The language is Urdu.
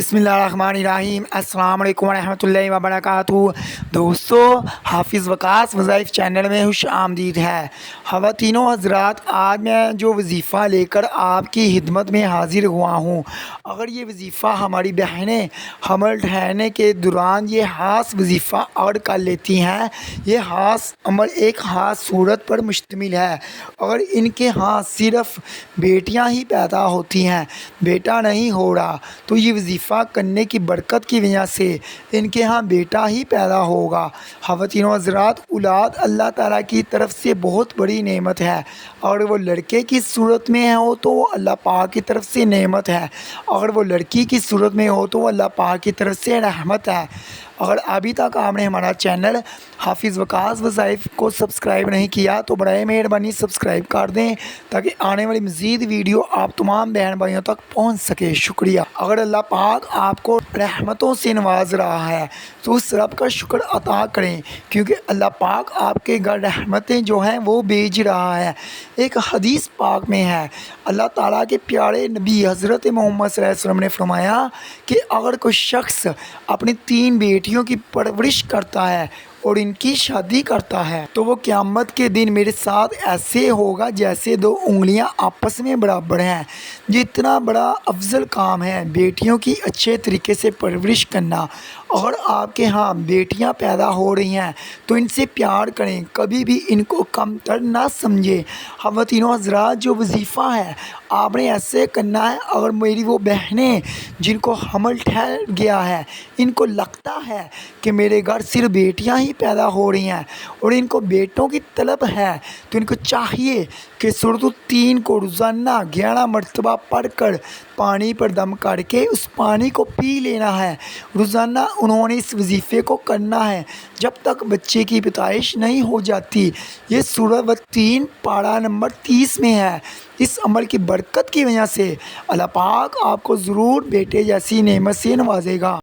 بسم اللہ الرحمن الرحیم۔ السلام علیکم ورحمۃ اللہ وبرکاتہ۔ دوستو، حافظ وقاص وظائف چینل میں خوش آمدید ہے۔ خواتینوں حضرات، آج میں جو وظیفہ لے کر آپ کی خدمت میں حاضر ہوا ہوں، اگر یہ وظیفہ ہماری بہنیں حمل ٹھہرنے کے دوران یہ خاص وظیفہ اگر کر لیتی ہیں، یہ خاص عمل ایک خاص صورت پر مشتمل ہے۔ اگر ان کے ہاں صرف بیٹیاں ہی پیدا ہوتی ہیں، بیٹا نہیں ہو رہا، تو یہ وظیفہ کرنے کی برکت کی وجہ سے ان کے ہاں بیٹا ہی پیدا ہوگا۔ خواتینوں حضرات، اولاد اللہ تعالیٰ کی طرف سے بہت بڑی نعمت ہے۔ اگر وہ لڑکے کی صورت میں ہو تو وہ اللہ پاک کی طرف سے نعمت ہے، اگر وہ لڑکی کی صورت میں ہو تو وہ اللہ پاک کی طرف سے رحمت ہے۔ اگر ابھی تک آپ نے ہمارا چینل حافظ وقاص وظائف کو سبسکرائب نہیں کیا تو برائے مہربانی سبسکرائب کر دیں، تاکہ آنے والی مزید ویڈیو آپ تمام بہن بھائیوں تک پہنچ سکے۔ شکریہ۔ اگر اللہ پاک آپ کو رحمتوں سے نواز رہا ہے تو اس رب کا شکر ادا کریں، کیونکہ اللہ پاک آپ کے گھر رحمتیں جو ہیں وہ بھیج رہا ہے۔ ایک حدیث پاک میں ہے، اللہ تعالیٰ کے پیارے نبی حضرت محمد صلی اللہ علیہ وسلم نے فرمایا کہ اگر کوئی شخص اپنی 3 بیٹیوں کی پرورش کرتا ہے اور ان کی شادی کرتا ہے تو وہ قیامت کے دن میرے ساتھ ایسے ہوگا جیسے 2 انگلیاں آپس میں برابر ہیں۔ یہ اتنا بڑا افضل کام ہے بیٹیوں کی اچھے طریقے سے پرورش کرنا۔ اگر آپ کے ہاں بیٹیاں پیدا ہو رہی ہیں تو ان سے پیار کریں، کبھی بھی ان کو کم تر نہ سمجھیں۔ خواتینوں حضرات، جو وظیفہ ہے آپ نے ایسے کرنا ہے، اگر میری وہ بہنیں جن کو حمل ٹھہر گیا ہے، ان کو لگتا ہے کہ میرے گھر صرف بیٹیاں ہی پیدا ہو رہی ہیں اور ان کو بیٹوں کی طلب ہے، تو ان کو چاہیے کہ سورۃ التین کو روزانہ 11 مرتبہ پڑھ کر پانی پر دم کر کے اس پانی کو پی لینا ہے۔ روزانہ انہوں نے اس وظیفے کو کرنا ہے جب تک بچے کی پیدائش نہیں ہو جاتی۔ یہ سورۃ التین پارہ نمبر 30 میں ہے۔ اس عمل کی برکت کی وجہ سے اللہ پاک آپ کو ضرور بیٹے جیسی نعمت سے نوازے گا۔